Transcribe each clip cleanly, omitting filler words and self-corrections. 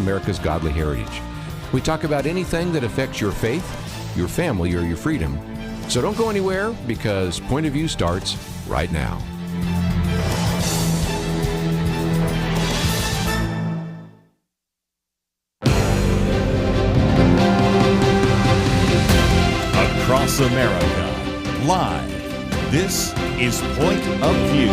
America's godly heritage. We talk about anything that affects your faith, your family, or your freedom. So don't go anywhere, because Point of View starts right now. Across America, live, this is Point of View.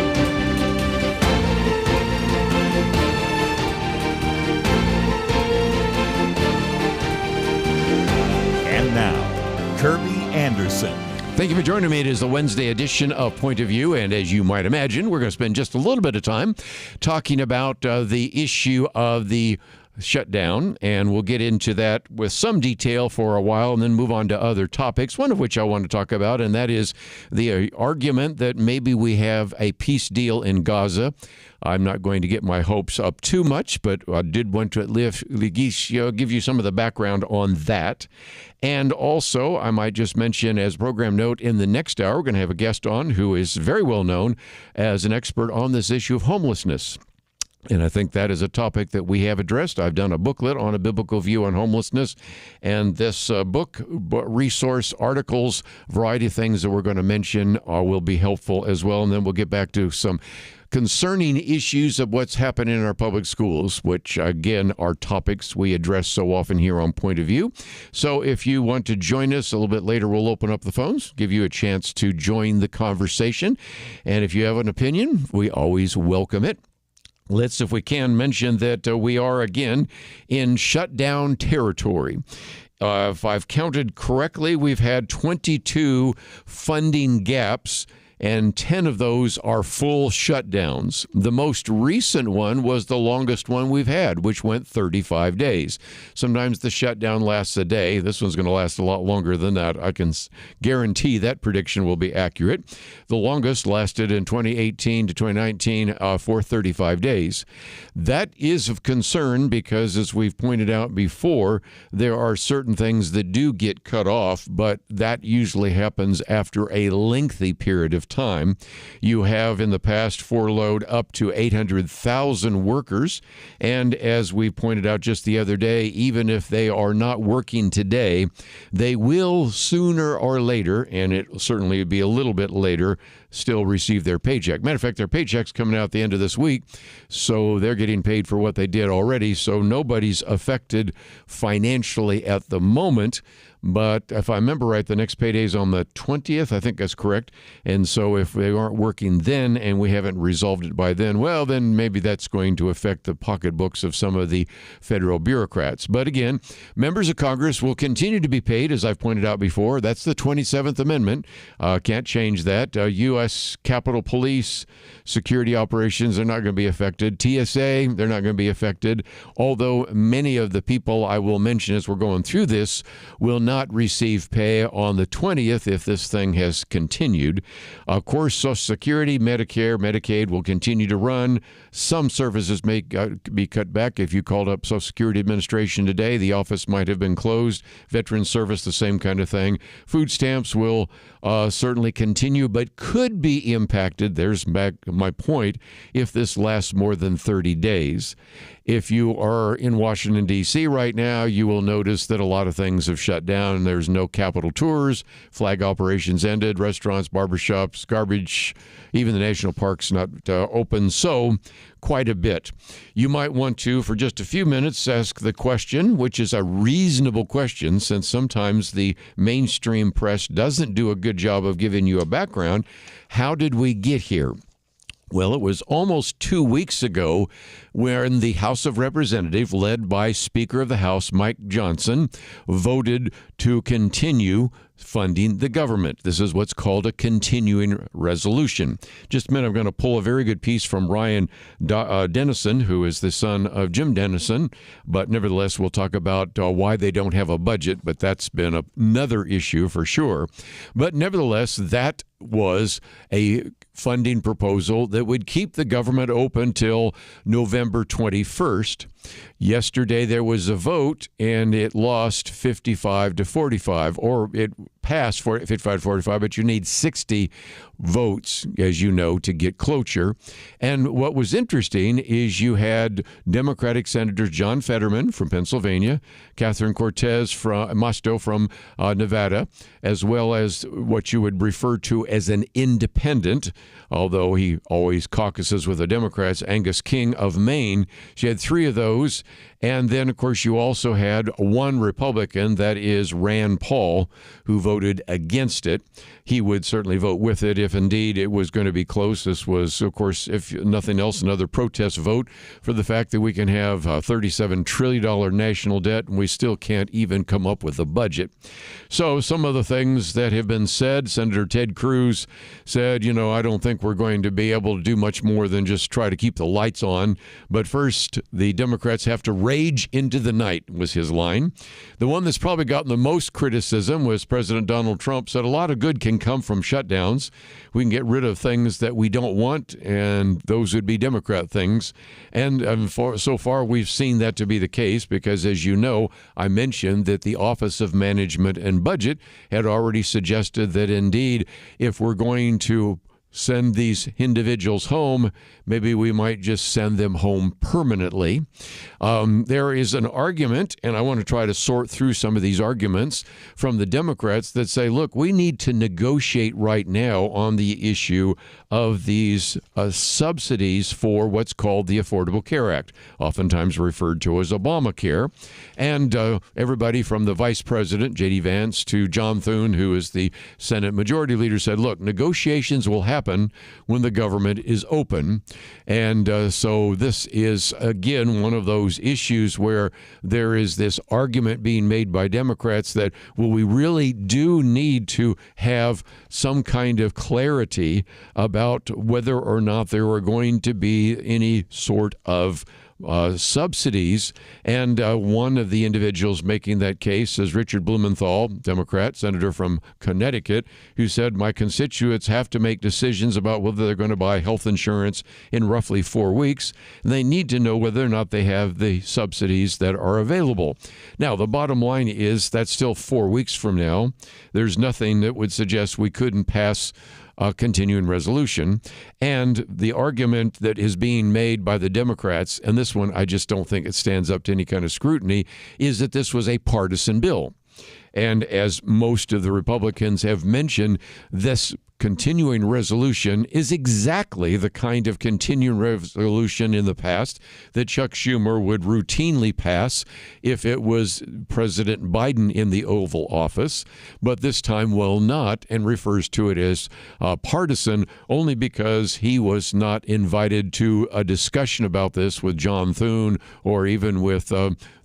And now, Kerby Anderson. Thank you for joining me. It is the Wednesday edition of Point of View, and as you might imagine, we're going to spend just a little bit of time talking about the issue of the shutdown, and we'll get into that with some detail for a while and then move on to other topics, one of which I want to talk about, and that is the argument that maybe we have a peace deal in Gaza. I'm not going to get my hopes up too much, but I did want to at least give you some of the background on that. And also, I might just mention as program note, in the next hour, we're going to have a guest on who is very well known as an expert on this issue of homelessness. And I think that is a topic that we have addressed. I've done a booklet on a biblical view on homelessness, and this book, resource, articles, variety of things that we're going to mention will be helpful as well. And then we'll get back to some concerning issues of what's happening in our public schools, which, again, are topics we address so often here on Point of View. So if you want to join us a little bit later, we'll open up the phones, give you a chance to join the conversation. And if you have an opinion, we always welcome it. Let's, if we can, mention that we are, again, in shutdown territory. If I've counted correctly, we've had 22 funding gaps, and 10 of those are full shutdowns. The most recent one was the longest one we've had, which went 35 days. Sometimes the shutdown lasts a day. This one's going to last a lot longer than that. I can guarantee that prediction will be accurate. The longest lasted in 2018 to 2019 for 35 days. That is of concern because, as we've pointed out before, there are certain things that do get cut off, but that usually happens after a lengthy period of time. You have in the past furloughed up to 800,000 workers, and as we pointed out just the other day, even if they are not working today, they will sooner or later, and it certainly would be a little bit later, still receive their paycheck. Matter of fact, their paycheck's coming out at the end of this week, so they're getting paid for what they did already, so nobody's affected financially at the moment. But if I remember right, the next payday is on the 20th. I think that's correct. And so if they aren't working then and we haven't resolved it by then, well, then maybe that's going to affect the pocketbooks of some of the federal bureaucrats. But again, members of Congress will continue to be paid, as I've pointed out before. That's the 27th Amendment. Can't change that. U.S. Capitol Police, security operations are not going to be affected. TSA, they're not going to be affected. Although many of the people I will mention as we're going through this will not receive pay on the 20th if this thing has continued. Of course, Social Security, Medicare, Medicaid will continue to run. Some services may be cut back. If you called up Social Security Administration today, the office might have been closed. Veteran service, the same kind of thing. Food stamps will certainly continue, but could be impacted, there's my point, if this lasts more than 30 days. If you are in Washington, D.C. right now, you will notice that a lot of things have shut down. There's no Capitol tours, flag operations ended, restaurants, barbershops, garbage, even the national parks not open. So quite a bit. You might want to, for just a few minutes, ask the question, which is a reasonable question, since sometimes the mainstream press doesn't do a good job of giving you a background. How did we get here? Well, it was almost 2 weeks ago when the House of Representatives, led by Speaker of the House Mike Johnson, voted to continue funding the government. This is what's called a continuing resolution. Just a minute, I'm going to pull a very good piece from Ryan Dennison, who is the son of Jim Dennison, but nevertheless, we'll talk about why they don't have a budget, but that's been another issue for sure. But nevertheless, that was a funding proposal that would keep the government open till November 21st. Yesterday there was a vote and it lost 55 to 45, or it passed 55 to 45, but you need 60 votes, as you know, to get cloture. And what was interesting is you had Democratic Senators John Fetterman from Pennsylvania, Catherine Cortez from Mosto from Nevada, as well as what you would refer to as an independent, although he always caucuses with the Democrats, Angus King of Maine. She had three of those. And then, of course, you also had one Republican, that is Rand Paul, who voted against it. He would certainly vote with it if indeed it was going to be close. This was, of course, if nothing else, another protest vote for the fact that we can have a $37 trillion national debt and we still can't even come up with a budget. So some of the things that have been said, Senator Ted Cruz said, I don't think we're going to be able to do much more than just try to keep the lights on. But first, the Democrats have to rage into the night, was his line. The one that's probably gotten the most criticism was President Donald Trump said a lot of good can come from shutdowns. We can get rid of things that we don't want, and those would be Democrat things. And so far, we've seen that to be the case because, as you know, I mentioned that the Office of Management and Budget had already suggested that indeed, if we're going to send these individuals home, maybe we might just send them home permanently. There is an argument, and I want to try to sort through some of these arguments from the Democrats that say, look, we need to negotiate right now on the issue of these subsidies for what's called the Affordable Care Act, oftentimes referred to as Obamacare. And everybody from the Vice President, J.D. Vance, to John Thune, who is the Senate Majority Leader, said, look, negotiations will happen when the government is open. And so this is, again, one of those issues where there is this argument being made by Democrats that, well, we really do need to have some kind of clarity about whether or not there are going to be any sort of subsidies. And one of the individuals making that case is Richard Blumenthal, Democrat, senator from Connecticut, who said, my constituents have to make decisions about whether they're going to buy health insurance in roughly 4 weeks. And they need to know whether or not they have the subsidies that are available. Now, the bottom line is that's still 4 weeks from now. There's nothing that would suggest we couldn't pass a continuing resolution. And the argument that is being made by the Democrats, and this one I just don't think it stands up to any kind of scrutiny, is that this was a partisan bill. And as most of the Republicans have mentioned, this continuing resolution is exactly the kind of continuing resolution in the past that Chuck Schumer would routinely pass if it was President Biden in the Oval Office, but this time will not, and refers to it as partisan only because he was not invited to a discussion about this with John Thune or even with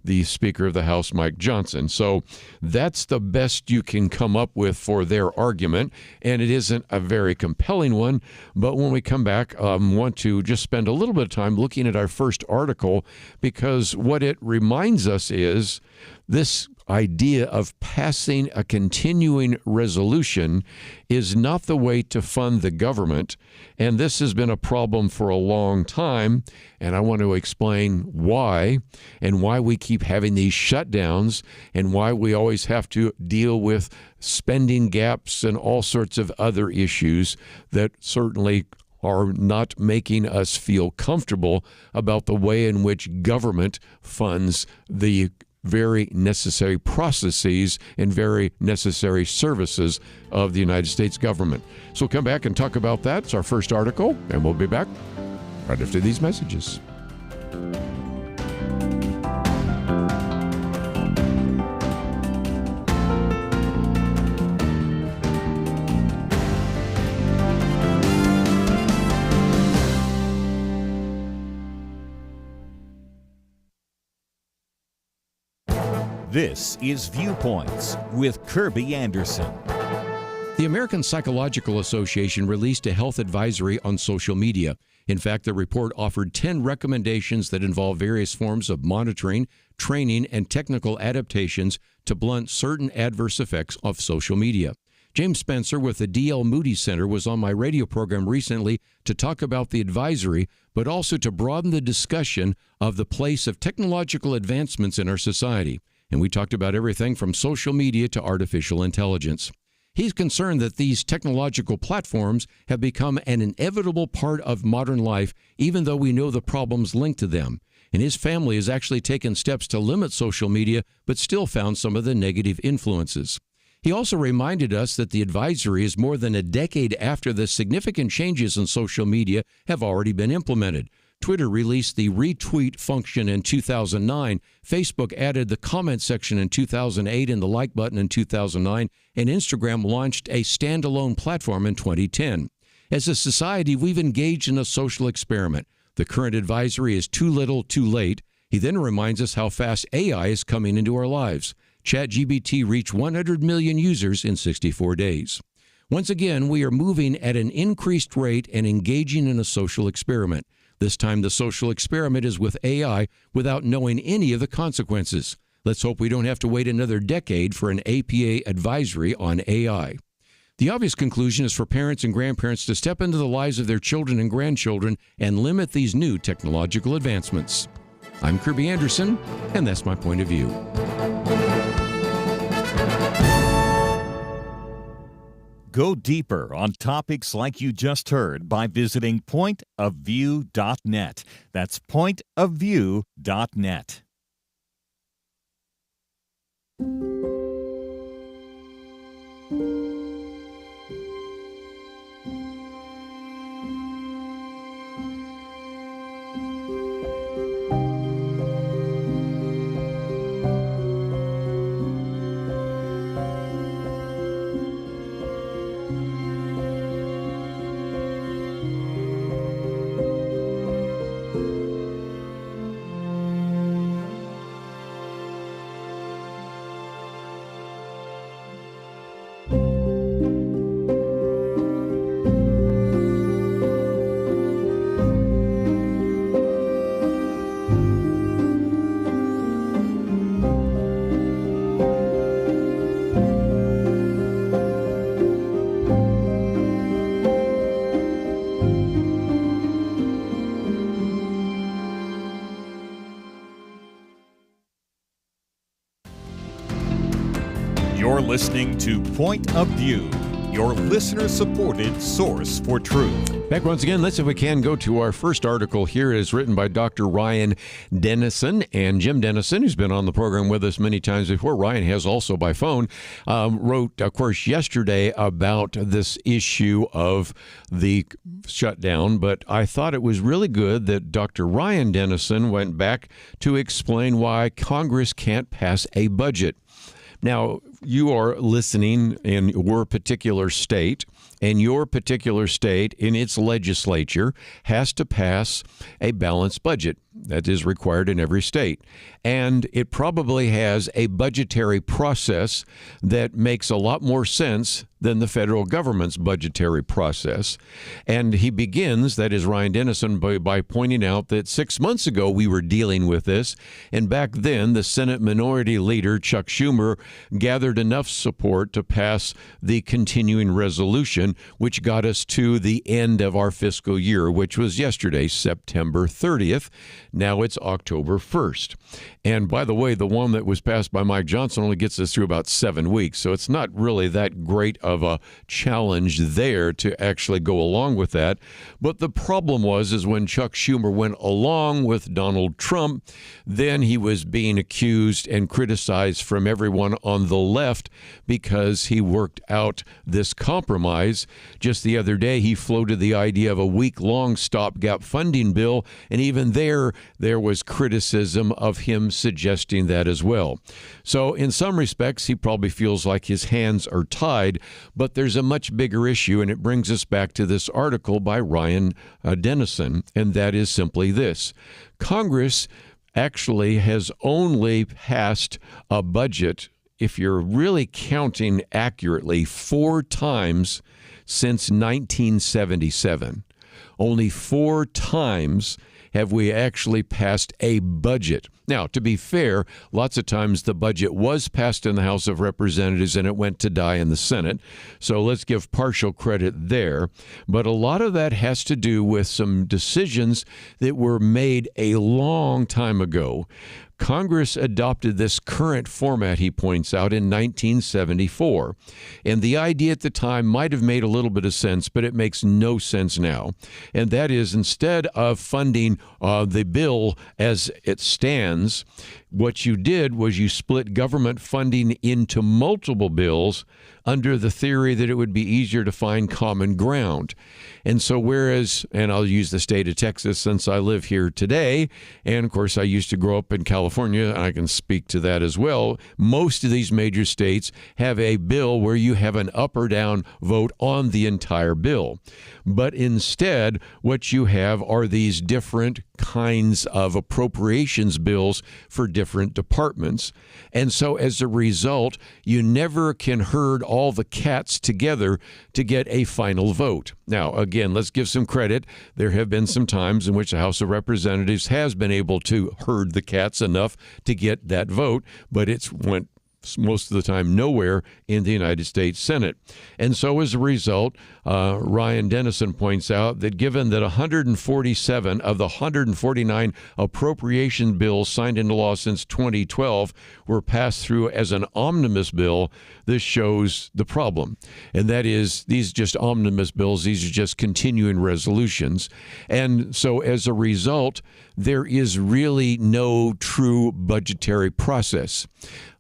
the Speaker of the House, Mike Johnson. So that's the best you can come up with for their argument, and it isn't a very compelling one. But when we come back, I want to just spend a little bit of time looking at our first article, because what it reminds us is this idea of passing a continuing resolution is not the way to fund the government. And this has been a problem for a long time. And I want to explain why, and why we keep having these shutdowns, and why we always have to deal with spending gaps and all sorts of other issues that certainly are not making us feel comfortable about the way in which government funds the very necessary processes and very necessary services of the United States government. So we'll come back and talk about that. It's our first article, and we'll be back right after these messages. This is Viewpoints with Kerby Anderson. The American Psychological Association released a health advisory on social media. In fact, the report offered 10 recommendations that involve various forms of monitoring, training, and technical adaptations to blunt certain adverse effects of social media. James Spencer with the D.L. Moody Center was on my radio program recently to talk about the advisory, but also to broaden the discussion of the place of technological advancements in our society. And we talked about everything from social media to artificial intelligence. He's concerned that these technological platforms have become an inevitable part of modern life, even though we know the problems linked to them. And his family has actually taken steps to limit social media, but still found some of the negative influences. He also reminded us that the advisory is more than a decade after the significant changes in social media have already been implemented. Twitter released the retweet function in 2009, Facebook added the comment section in 2008 and the like button in 2009, and Instagram launched a standalone platform in 2010. As a society, we've engaged in a social experiment. The current advisory is too little, too late. He then reminds us how fast AI is coming into our lives. ChatGPT reached 100 million users in 64 days. Once again, we are moving at an increased rate and engaging in a social experiment. This time, the social experiment is with AI without knowing any of the consequences. Let's hope we don't have to wait another decade for an APA advisory on AI. The obvious conclusion is for parents and grandparents to step into the lives of their children and grandchildren and limit these new technological advancements. I'm Kerby Anderson, and that's my point of view. Go deeper on topics like you just heard by visiting pointofview.net. That's pointofview.net. You're listening to Point of View, your listener-supported source for truth. Back once again, let's, if we can, go to our first article here. It is written by Dr. Ryan Dennison. And Jim Dennison, who's been on the program with us many times before, Ryan has also by phone, wrote, of course, yesterday about this issue of the shutdown. But I thought it was really good that Dr. Ryan Dennison went back to explain why Congress can't pass a budget. Now, you are listening in your particular state, and your particular state in its legislature has to pass a balanced budget. That is required in every state. And it probably has a budgetary process that makes a lot more sense than the federal government's budgetary process. And he begins, that is Ryan Dennison, by pointing out that 6 months ago we were dealing with this. And back then, the Senate Minority Leader, Chuck Schumer, gathered enough support to pass the continuing resolution, which got us to the end of our fiscal year, which was yesterday, September 30th. Now it's October 1st. And by the way, the one that was passed by Mike Johnson only gets us through about 7 weeks. So it's not really that great of a challenge there to actually go along with that. But the problem is when Chuck Schumer went along with Donald Trump, then he was being accused and criticized from everyone on the left because he worked out this compromise. Just the other day, he floated the idea of a week-long stopgap funding bill, and even there was criticism of him suggesting that as well. So in some respects, he probably feels like his hands are tied, but there's a much bigger issue, and it brings us back to this article by Ryan Dennison, and that is simply this. Congress actually has only passed a budget, if you're really counting accurately, 4 times since 1977. Only 4 times have we actually passed a budget. Now, to be fair, lots of times the budget was passed in the House of Representatives and it went to die in the Senate. So let's give partial credit there. But a lot of that has to do with some decisions that were made a long time ago. Congress adopted this current format, he points out, in 1974. And the idea at the time might have made a little bit of sense, but it makes no sense now. And that is, instead of funding the bill as it stands, what you did was you split government funding into multiple bills under the theory that it would be easier to find common ground. And so whereas, and I'll use the state of Texas since I live here today, and of course I used to grow up in California, I can speak to that as well. Most of these major states have a bill where you have an up or down vote on the entire bill. But instead, what you have are these different kinds of appropriations bills for different departments. And so as a result, you never can herd all the cats together to get a final vote. Now, again, let's give some credit. There have been some times in which the House of Representatives has been able to herd the cats enough to get that vote, but it's went most of the time nowhere in the United States Senate. And so as a result, Ryan Dennison points out that given that 147 of the 149 appropriation bills signed into law since 2012 were passed through as an omnibus bill, this shows the problem. And that is, these just omnibus bills, these are just continuing resolutions. And so as a result, there is really no true budgetary process.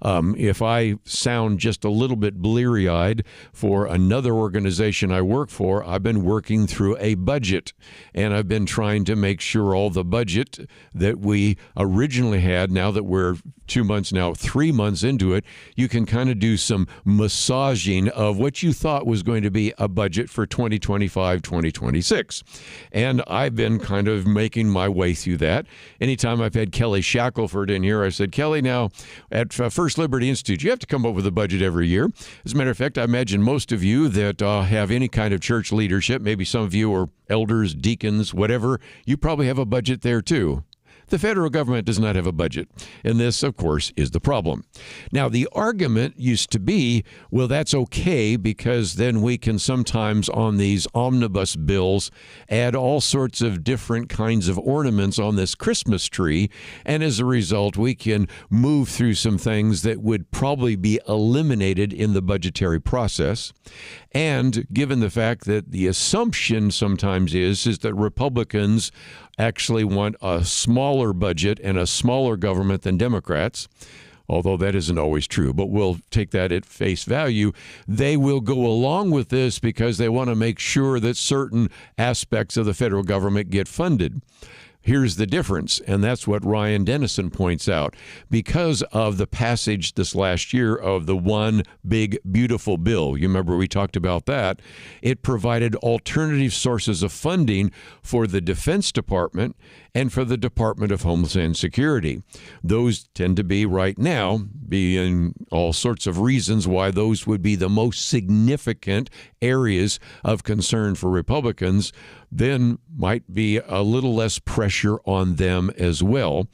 If I sound just a little bit bleary-eyed for another organization I work for, I've been working through a budget, and I've been trying to make sure all the budget that we originally had, now that we're 2 months now, 3 months into it, you can kind of do some massaging of what you thought was going to be a budget for 2025, 2026. And I've been kind of making my way through that. Anytime I've had Kelly Shackelford in here, I said, Kelly, now at First Liberty Institute, you have to come up with a budget every year. As a matter of fact, I imagine most of you that have any kind of church leadership, maybe some of you are elders, deacons, whatever, you probably have a budget there too. The federal government does not have a budget, and this, of course, is the problem. Now, the argument used to be, well, that's okay because then we can sometimes on these omnibus bills add all sorts of different kinds of ornaments on this Christmas tree, and as a result, we can move through some things that would probably be eliminated in the budgetary process. And given the fact that the assumption sometimes is that Republicans actually want a smaller budget and a smaller government than Democrats, although that isn't always true, but we'll take that at face value. They will go along with this because they want to make sure that certain aspects of the federal government get funded. Here's the difference, and that's what Ryan Dennison points out. Because of the passage this last year of the One Big Beautiful Bill, you remember we talked about that, it provided alternative sources of funding for the Defense Department and for the Department of Homeland Security. Those tend to be right now, being all sorts of reasons why those would be the most significant areas of concern for Republicans, then might be a little less pressure on them as well.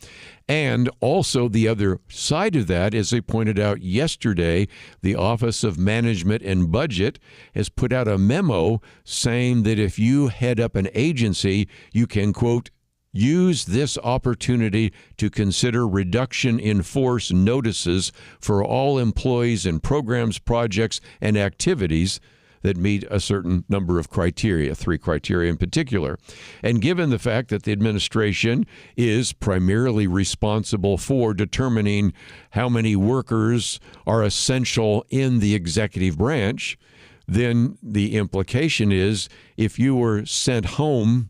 And also the other side of that, as they pointed out yesterday, the Office of Management and Budget has put out a memo saying that if you head up an agency, you can, quote, use this opportunity to consider reduction in force notices for all employees in programs, projects, and activities that meet a certain number of criteria, 3 criteria in particular. And given the fact that the administration is primarily responsible for determining how many workers are essential in the executive branch, then the implication is if you were sent home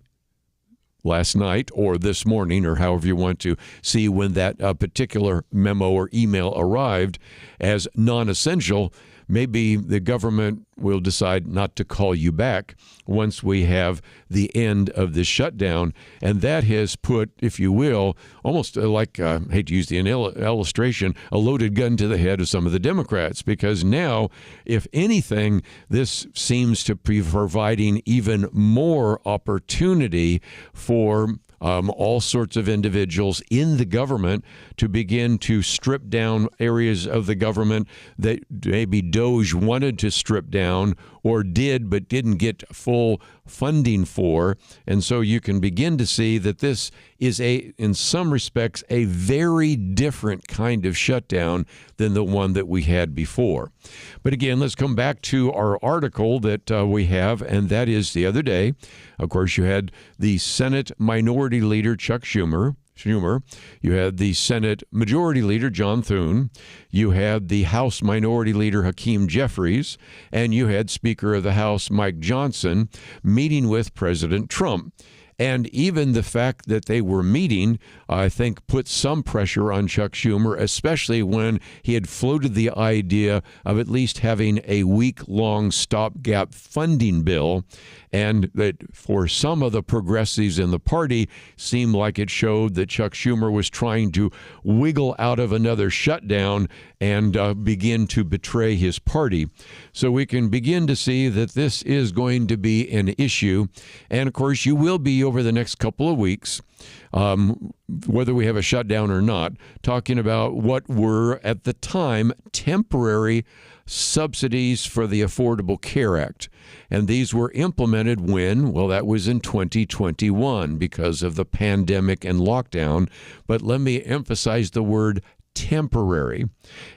last night or this morning, or however you want to see when that particular memo or email arrived as non-essential, maybe the government will decide not to call you back once we have the end of this shutdown. And that has put, if you will, almost like, I hate to use the illustration, a loaded gun to the head of some of the Democrats. Because now, if anything, this seems to be providing even more opportunity for all sorts of individuals in the government to begin to strip down areas of the government that maybe DOJ wanted to strip down or did but didn't get full funding for. And so you can begin to see that this is in some respects, a very different kind of shutdown than the one that we had before. But again, let's come back to our article that we have, and that is the other day. Of course, you had the Senate Minority Leader Chuck Schumer. You had the Senate Majority Leader John Thune. You had the House Minority Leader Hakeem Jeffries, and you had Speaker of the House Mike Johnson meeting with President Trump. And even the fact that they were meeting, I think, put some pressure on Chuck Schumer, especially when he had floated the idea of at least having a week-long stopgap funding bill, and that for some of the progressives in the party seemed like it showed that Chuck Schumer was trying to wiggle out of another shutdown and begin to betray his party. So we can begin to see that this is going to be an issue. And of course, you will be over the next couple of weeks, whether we have a shutdown or not, talking about what were at the time temporary subsidies for the Affordable Care Act. And these were implemented when? Well, that was in 2021 because of the pandemic and lockdown. But let me emphasize the word temporary.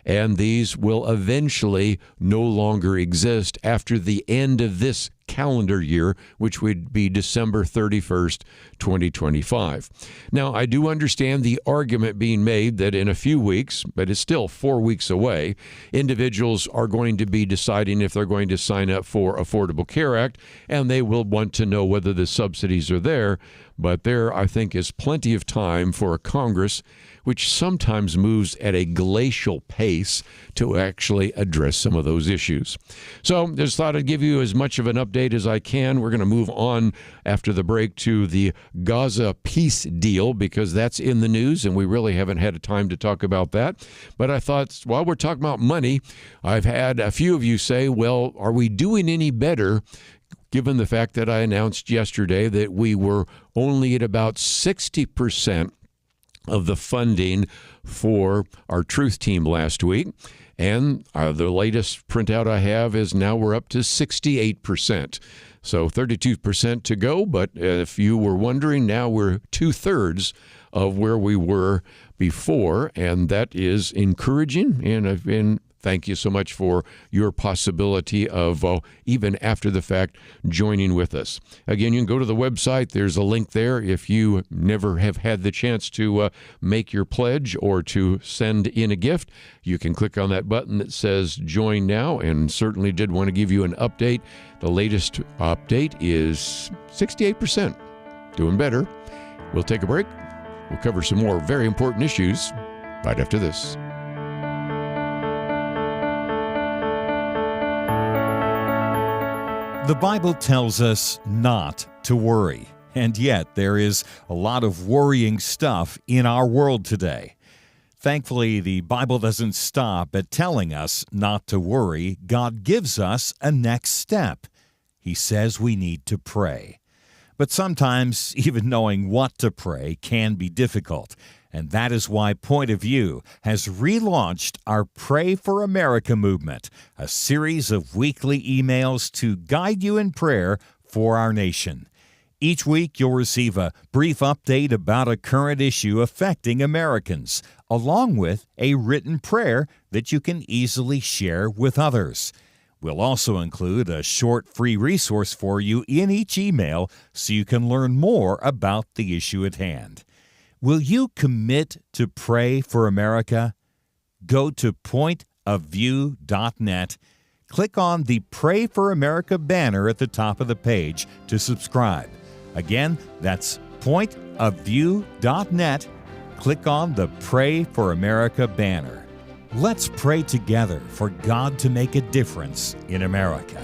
And these will eventually no longer exist after the end of this calendar year, which would be December 31st, 2025. Now, I do understand the argument being made that in a few weeks, but it's still 4 weeks away, individuals are going to be deciding if they're going to sign up for Affordable Care Act, and they will want to know whether the subsidies are there. But there, I think, is plenty of time for a Congress which sometimes moves at a glacial pace to actually address some of those issues. So just thought I'd give you as much of an update as I can. We're going to move on after the break to the Gaza peace deal because that's in the news, and we really haven't had time to talk about that. But I thought while we're talking about money, I've had a few of you say, well, are we doing any better given the fact that I announced yesterday that we were only at about 60% of the funding for our truth team last week. And the latest printout I have is now we're up to 68%. So 32% to go. But if you were wondering, now we're 2/3 of where we were before. And that is encouraging. And thank you so much for your possibility of, even after the fact, joining with us. Again, you can go to the website. There's a link there. If you never have had the chance to make your pledge or to send in a gift, you can click on that button that says Join Now, and certainly did want to give you an update. The latest update is 68%. Doing better. We'll take a break. We'll cover some more very important issues right after this. The Bible tells us not to worry, and yet there is a lot of worrying stuff in our world today. Thankfully, the Bible doesn't stop at telling us not to worry. God gives us a next step. He says we need to pray. But sometimes even knowing what to pray can be difficult. And that is why Point of View has relaunched our Pray for America movement, a series of weekly emails to guide you in prayer for our nation. Each week, you'll receive a brief update about a current issue affecting Americans, along with a written prayer that you can easily share with others. We'll also include a short free resource for you in each email so you can learn more about the issue at hand. Will you commit to pray for America? Go to pointofview.net. Click on the Pray for America banner at the top of the page to subscribe. Again, that's pointofview.net. Click on the Pray for America banner. Let's pray together for God to make a difference in America.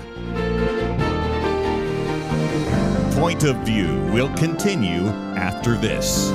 Point of View will continue after this.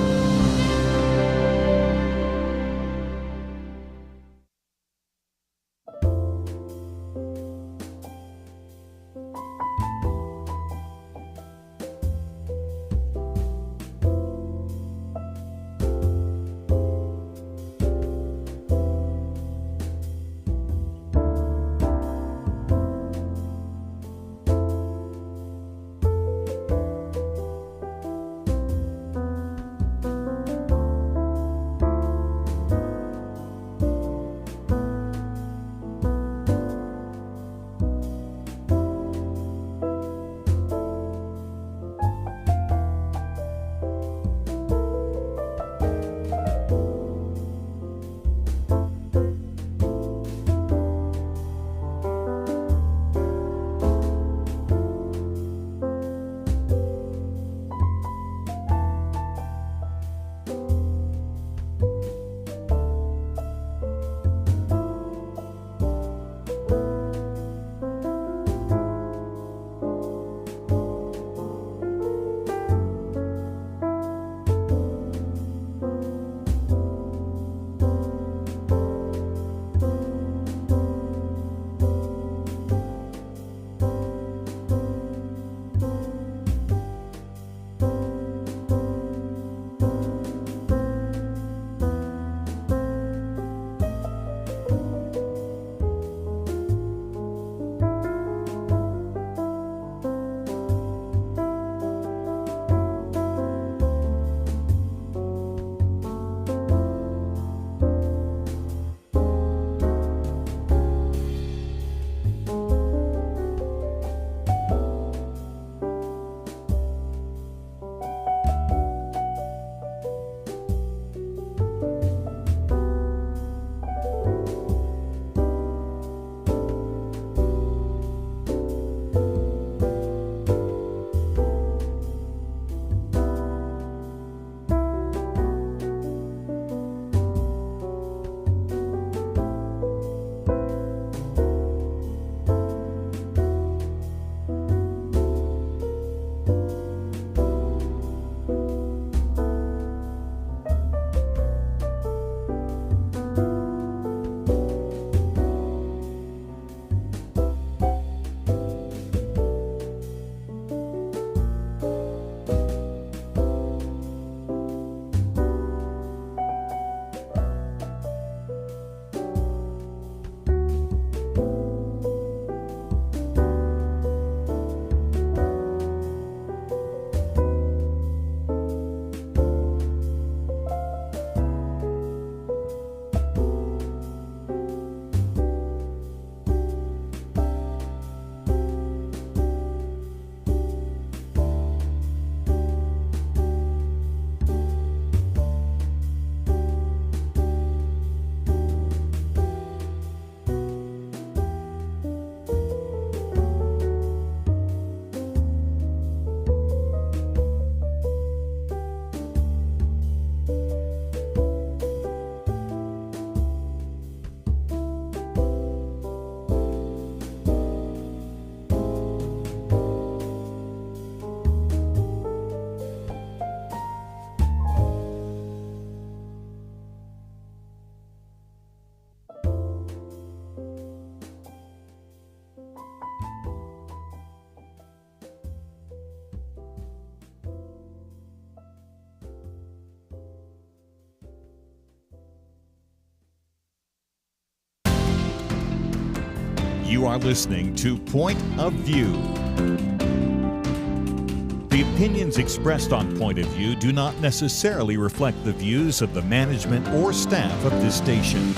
You are listening to Point of View. The opinions expressed on Point of View do not necessarily reflect the views of the management or staff of this station.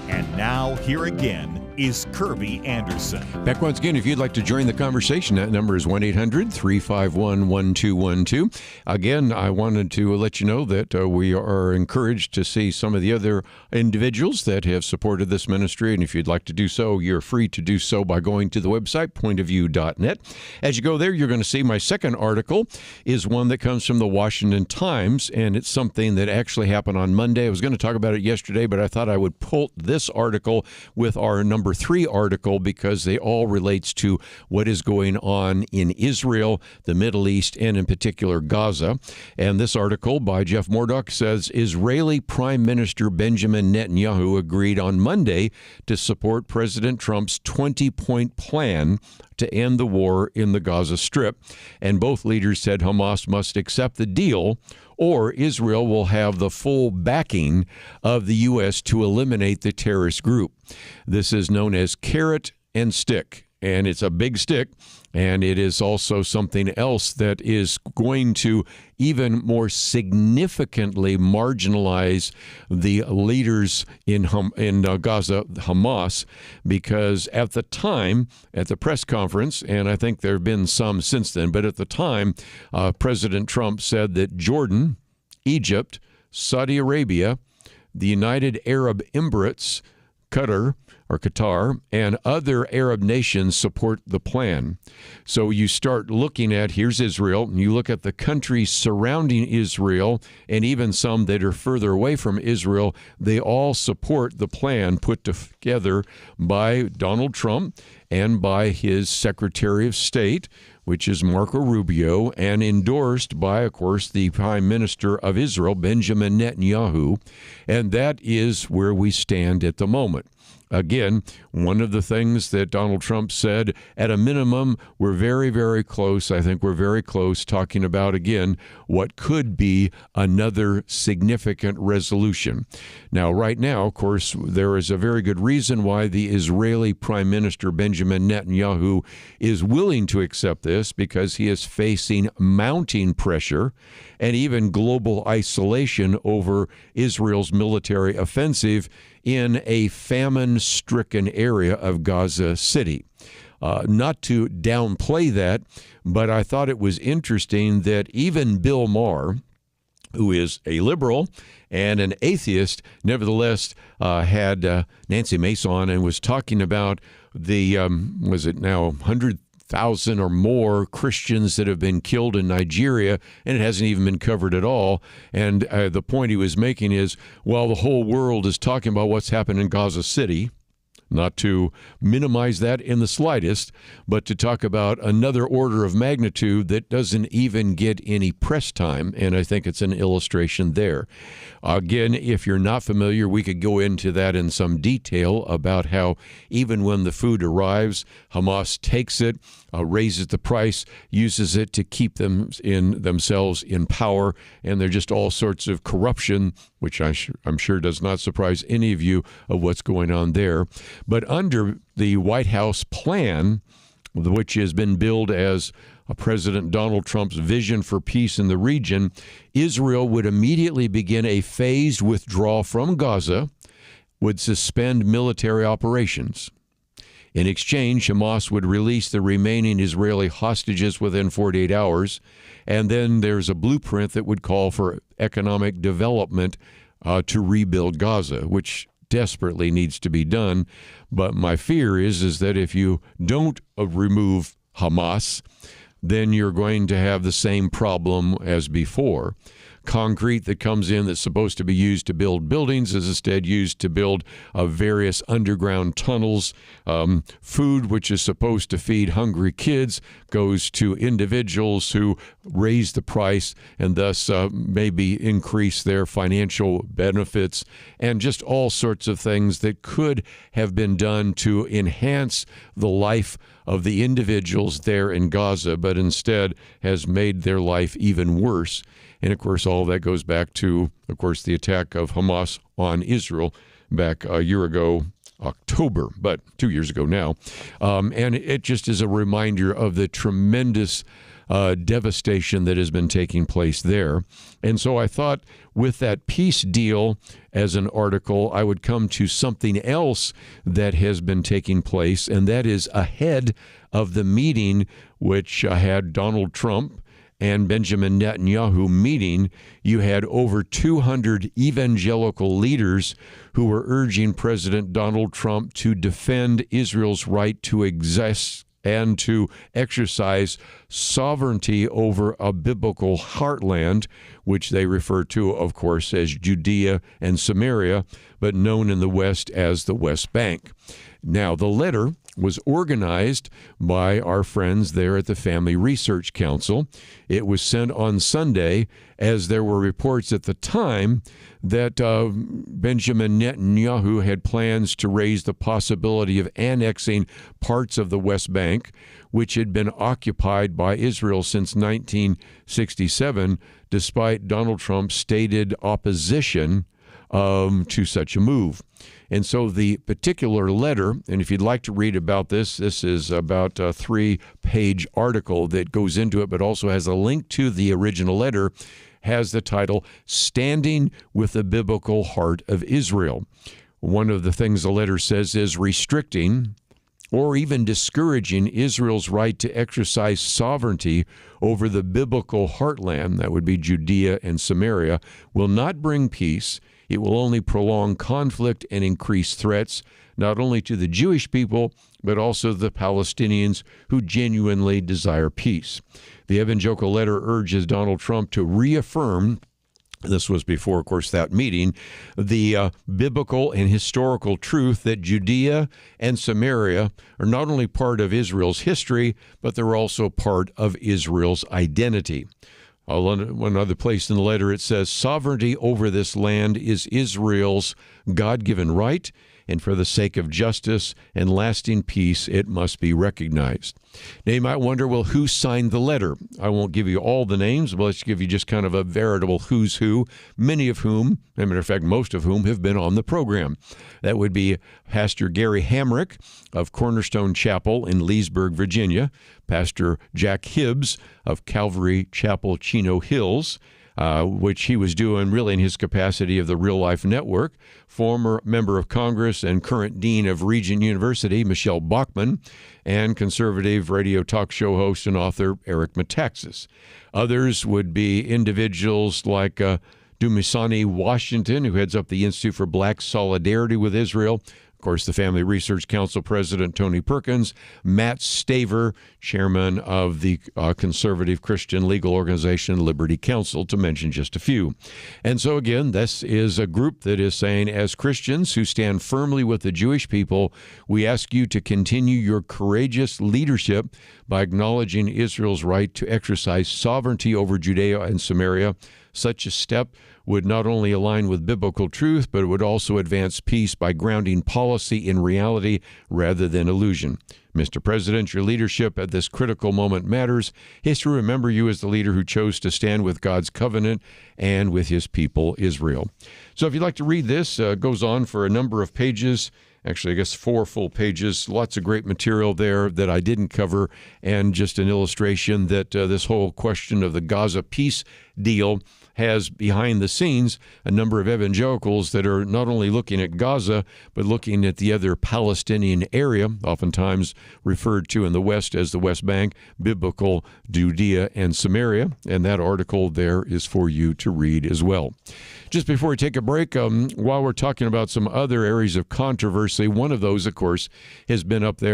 And now, here again, is Kerby Anderson. Back once again, if you'd like to join the conversation, that number is 1-800-351-1212. Again, I wanted to let you know that we are encouraged to see some of the other individuals that have supported this ministry, and if you'd like to do so, you're free to do so by going to the website, pointofview.net. As you go there, you're going to see my second article is one that comes from the Washington Times, and it's something that actually happened on Monday. I was going to talk about it yesterday, but I thought I would pull this article with our number 3 article because they all relates to what is going on in Israel, the Middle East, and in particular Gaza. And this article by Jeff Murdoch says Israeli Prime Minister Benjamin Netanyahu agreed on Monday to support President Trump's 20-point plan to end the war in the Gaza Strip. And both leaders said Hamas must accept the deal or Israel will have the full backing of the U.S. to eliminate the terrorist group. This is known as carrot and stick, and it's a big stick, and it is also something else that is going to even more significantly marginalize the leaders in Gaza, Hamas, because at the time, at the press conference, and I think there have been some since then, but at the time, President Trump said that Jordan, Egypt, Saudi Arabia, the United Arab Emirates, Qatar, and other Arab nations support the plan. So you start looking at, here's Israel, and you look at the countries surrounding Israel, and even some that are further away from Israel, they all support the plan put together by Donald Trump and by his Secretary of State, which is Marco Rubio, and endorsed by, of course, the Prime Minister of Israel, Benjamin Netanyahu. And that is where we stand at the moment. Again, one of the things that Donald Trump said, at a minimum, we're very, very close. I think we're very close, talking about, again, what could be another significant resolution. Now, right now, of course, there is a very good reason why the Israeli Prime Minister Benjamin Netanyahu is willing to accept this, because he is facing mounting pressure and even global isolation over Israel's military offensive in a famine-stricken area of Gaza City. Not to downplay that, but I thought it was interesting that even Bill Maher, who is a liberal and an atheist, nevertheless had Nancy Mace on and was talking about the, was it now 100,000 or more Christians that have been killed in Nigeria, and it hasn't even been covered at all. And the point he was making is, well, the whole world is talking about what's happened in Gaza City, not to minimize that in the slightest, but to talk about another order of magnitude that doesn't even get any press time, and I think it's an illustration there. Again, if you're not familiar, we could go into that in some detail about how even when the food arrives, Hamas takes it, raises the price, uses it to keep themselves in power, and there's just all sorts of corruption, which I'm sure does not surprise any of you of what's going on there. But under the White House plan, which has been billed as President Donald Trump's vision for peace in the region, Israel would immediately begin a phased withdrawal from Gaza, would suspend military operations. In exchange, Hamas would release the remaining Israeli hostages within 48 hours, and then there's a blueprint that would call for economic development to rebuild Gaza, which desperately needs to be done. But my fear is that if you don't remove Hamas, then you're going to have the same problem as before. Concrete that comes in that's supposed to be used to build buildings is instead used to build various underground tunnels. Food, which is supposed to feed hungry kids, goes to individuals who raise the price and thus maybe increase their financial benefits, and just all sorts of things that could have been done to enhance the life of the individuals there in Gaza, but instead has made their life even worse. And, of course, all that goes back to, of course, the attack of Hamas on Israel back a year ago October, but 2 years ago now. And it just is a reminder of the tremendous devastation that has been taking place there. And so I thought with that peace deal as an article, I would come to something else that has been taking place, and that is ahead of the meeting which had Donald Trump and Benjamin Netanyahu meeting. You had over 200 evangelical leaders who were urging President Donald Trump to defend Israel's right to exist and to exercise sovereignty over a biblical heartland, which they refer to, of course, as Judea and Samaria, but known in the West as the West Bank. Now, the letter was organized by our friends there at the Family Research Council. It was sent on Sunday, as there were reports at the time that Benjamin Netanyahu had plans to raise the possibility of annexing parts of the West Bank, which had been occupied by Israel since 1967, despite Donald Trump's stated opposition to such a move. And so the particular letter, and if you'd like to read about this is about a 3-page article that goes into it, but also has a link to the original letter, has the title, Standing with the Biblical Heart of Israel. One of the things the letter says is restricting or even discouraging Israel's right to exercise sovereignty over the biblical heartland, that would be Judea and Samaria, will not bring peace. It will only prolong conflict and increase threats, not only to the Jewish people, but also the Palestinians who genuinely desire peace. The evangelical letter urges Donald Trump to reaffirm, this was before, of course, that meeting, the biblical and historical truth that Judea and Samaria are not only part of Israel's history, but they're also part of Israel's identity. One other place in the letter, it says, sovereignty over this land is Israel's God-given right, and for the sake of justice and lasting peace, it must be recognized. Now, you might wonder, well, who signed the letter? I won't give you all the names, but let's give you just kind of a veritable who's who, many of whom, as a matter of fact, most of whom have been on the program. That would be Pastor Gary Hamrick of Cornerstone Chapel in Leesburg, Virginia, Pastor Jack Hibbs of Calvary Chapel, Chino Hills, which he was doing really in his capacity of the Real Life Network, former member of Congress and current dean of Regent University, Michelle Bachmann, and conservative radio talk show host and author Eric Metaxas. Others would be individuals like Dumisani Washington, who heads up the Institute for Black Solidarity with Israel. Of course, the Family Research Council President Tony Perkins, Matt Staver, chairman of the conservative Christian legal organization Liberty Counsel, to mention just a few. And so again, this is a group that is saying, as Christians who stand firmly with the Jewish people, we ask you to continue your courageous leadership by acknowledging Israel's right to exercise sovereignty over Judea and Samaria. Such a step would not only align with biblical truth, but it would also advance peace by grounding policy in reality rather than illusion. Mr. President, your leadership at this critical moment matters. History remember you as the leader who chose to stand with God's covenant and with his people, Israel. So if you'd like to read this, it goes on for a number of pages. Actually, I guess 4 full pages. Lots of great material there that I didn't cover, and just an illustration that this whole question of the Gaza peace deal has behind the scenes a number of evangelicals that are not only looking at Gaza, but looking at the other Palestinian area, oftentimes referred to in the West as the West Bank, biblical Judea and Samaria. And that article there is for you to read as well. Just before we take a break, while we're talking about some other areas of controversy, one of those, of course, has been up there